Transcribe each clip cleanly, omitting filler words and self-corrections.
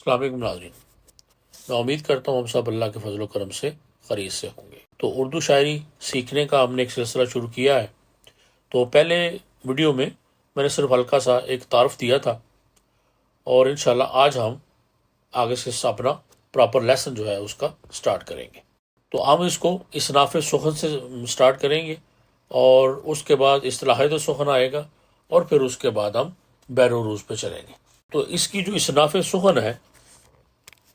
अस्सलाम वालेकुम नाज़रीन, मैं उम्मीद करता हूँ हम सब अल्लाह के फजल करम से खरीद से होंगे। तो उर्दू शायरी सीखने का हमने एक सिलसिला शुरू किया है। तो पहले वीडियो में मैंने सिर्फ हल्का सा एक तारफ़ दिया था और इंशाल्लाह आज हम आगे से अपना प्रॉपर लेसन जो है उसका स्टार्ट करेंगे। तो हम इसको इसनाफ़ सुखन से स्टार्ट करेंगे और उसके बाद इस्तिलाहात सुखन आएगा और फिर उसके बाद हम बैरूरूज़ पे चलेंगे। तो इसकी जो इसनाफ़ सुखन है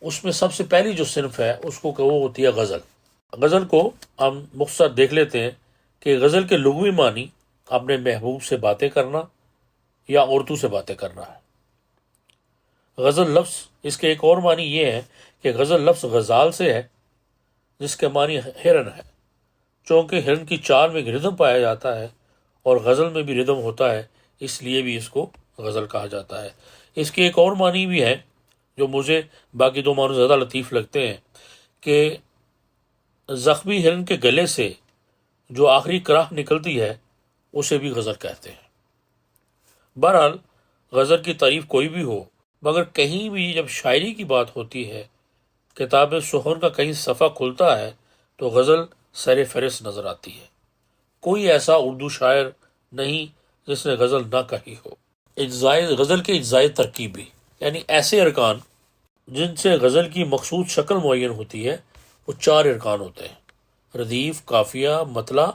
उसमें सबसे पहली जो सिनफ है उसको वो होती है गज़ल। गज़ल को हम मुख्तसर देख लेते हैं कि गज़ल के लुग़वी मानी अपने महबूब से बातें करना या औरतों से बातें करना है। गज़ल लफ्ज़ इसके एक और मानी ये है कि गज़ल लफ्ज़ गज़ाल से है जिसके मानी हिरन है, चूँकि हिरन की चाल में रिदम पाया जाता है और गज़ल में भी रिदम होता है, इसलिए भी इसको गज़ल कहा जाता है। इसके एक और मानी भी है जो मुझे बाकी दो मानों ज़्यादा लतीफ़ लगते हैं कि ज़ख्मी हिरन के गले से जो आखिरी कराह निकलती है उसे भी गज़ल कहते हैं। बहरहाल गज़ल की तारीफ़ कोई भी हो, मगर कहीं भी जब शायरी की बात होती है, किताब सुखन का कहीं सफ़ा खुलता है तो गज़ल सर फहरिस्त नज़र आती है। कोई ऐसा उर्दू शायर नहीं जिसने गज़ल ना कही हो। गज़ल के इज्ज़ाए तरकीबी यानी ऐसे अरकान जिनसे गज़ल की मखसूद शक्ल मुअय्यन होती है, वो चार अरकान होते हैं: रदीफ़, काफ़िया, मतला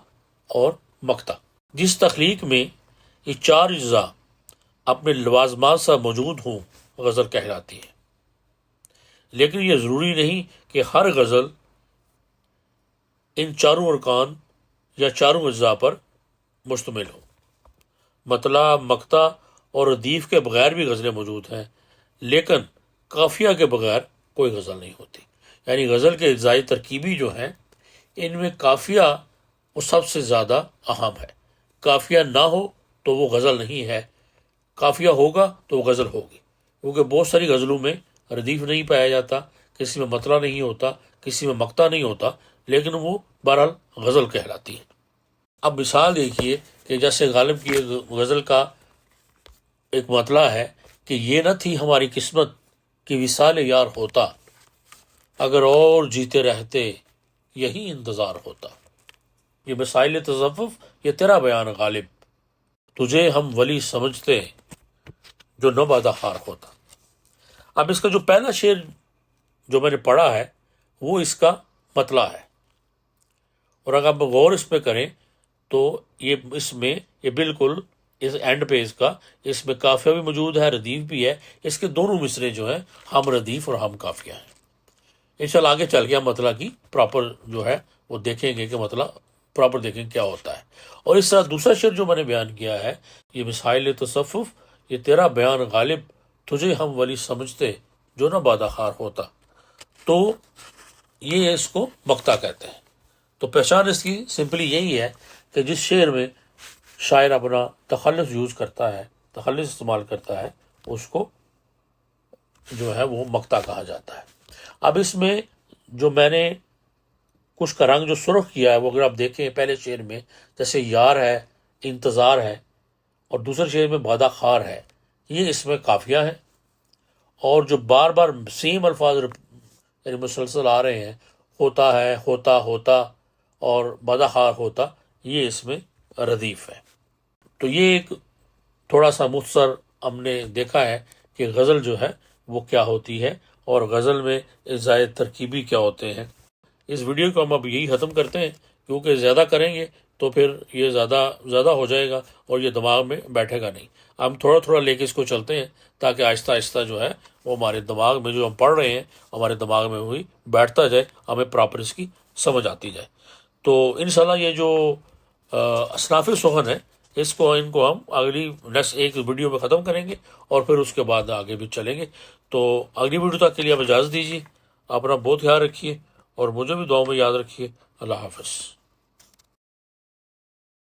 और मक्ता। जिस तख्लीक में ये चार अज्जा अपने लवाज़मात सा मौजूद हों गज़ल कहलाती है। लेकिन यह ज़रूरी नहीं कि हर गज़ल इन चारों अरकान या चारों अज्जा पर मुश्तमिल हो। मतला, मक्ता और रदीफ़ के बगैर भी गज़लें मौजूद हैं, लेकिन काफ़िया के बगैर कोई गज़ल नहीं होती। यानी गज़ल के अज्जाए तरकीबी जो हैं इनमें काफ़िया वो सबसे ज़्यादा अहम है। काफ़िया ना हो तो वो गज़ल नहीं है, काफ़िया होगा तो वो गज़ल होगी। क्योंकि बहुत सारी गज़लों में रदीफ़ नहीं पाया जाता, किसी में मतला नहीं होता, किसी में मक्ता नहीं होता, लेकिन वो बहरहाल गज़ल कहलाती है। अब मिसाल देखिए कि जैसे गालिब की गज़ल का एक मतला है कि ये न थी हमारी किस्मत कि विसाल यार होता, अगर और जीते रहते यही इंतज़ार होता। ये मसाइल तज़व्वुफ़, ये तेरा बयान गालिब, तुझे हम वली समझते जो न बादाहार होता। अब इसका जो पहला शेर जो मैंने पढ़ा है वो इसका मतला है, और अगर आप गौर इस पे करें तो ये इसमें ये बिल्कुल इस एंड पे इसमें काफ़िया भी मौजूद है, रदीफ़ भी है। इसके दोनों मिसरे जो हैं हम रदीफ़ और हम काफ़िया हैं। इंशाल्लाह आगे चल गया मतला की प्रॉपर जो है वो देखेंगे कि मतला प्रॉपर देखेंगे क्या होता है। और इस तरह दूसरा शेर जो मैंने बयान किया है, ये मिसाइल तसफ़ुफ़, ये तेरा बयान गालिब, तुझे हम वली समझते जो न बादाखार होता। तो ये इसको मक्ता कहते हैं। तो पहचान इसकी सिंपली यही है कि जिस शेर में शायर अपना तखल्लुस यूज़ करता है, तखल्लुस इस्तेमाल करता है, उसको जो है वो मक्ता कहा जाता है। अब इसमें जो मैंने कुछ का रंग जो सुर्ख किया है वो अगर आप देखें पहले शेर में, जैसे यार है, इंतज़ार है, और दूसरे शेर में बादाखार है, ये इसमें काफ़िया है। और जो बार बार सेम अल्फाज यानी मुसलसल आ रहे हैं, होता है, होता होता और बादाखार होता, ये इसमें रदीफ़ है। तो ये एक थोड़ा सा मुख्तसर हमने देखा है कि गज़ल जो है वो क्या होती है और गज़ल में इज़्ज़ाए तरकीबी क्या होते हैं। इस वीडियो को हम अब यही ख़त्म करते हैं, क्योंकि ज़्यादा करेंगे तो फिर ये ज़्यादा हो जाएगा और ये दिमाग में बैठेगा नहीं। हम थोड़ा थोड़ा लेके इसको चलते हैं ताकि आहिस्ता आहिस्ता जो है वो हमारे दिमाग में जो हम पढ़ रहे हैं हमारे दिमाग में हुई बैठता जाए, हमें प्रॉपर इसकी समझ आती जाए। तो इंशाल्लाह ये जो असनाफ़ सुखन है इनको हम अगली नेक्स्ट एक वीडियो में ख़त्म करेंगे और फिर उसके बाद आगे भी चलेंगे। तो अगली वीडियो तक के लिए आप इजाज़त दीजिए। अपना बहुत ख्याल रखिए और मुझे भी दुआ में याद रखिए। अल्लाह हाफ़िज़।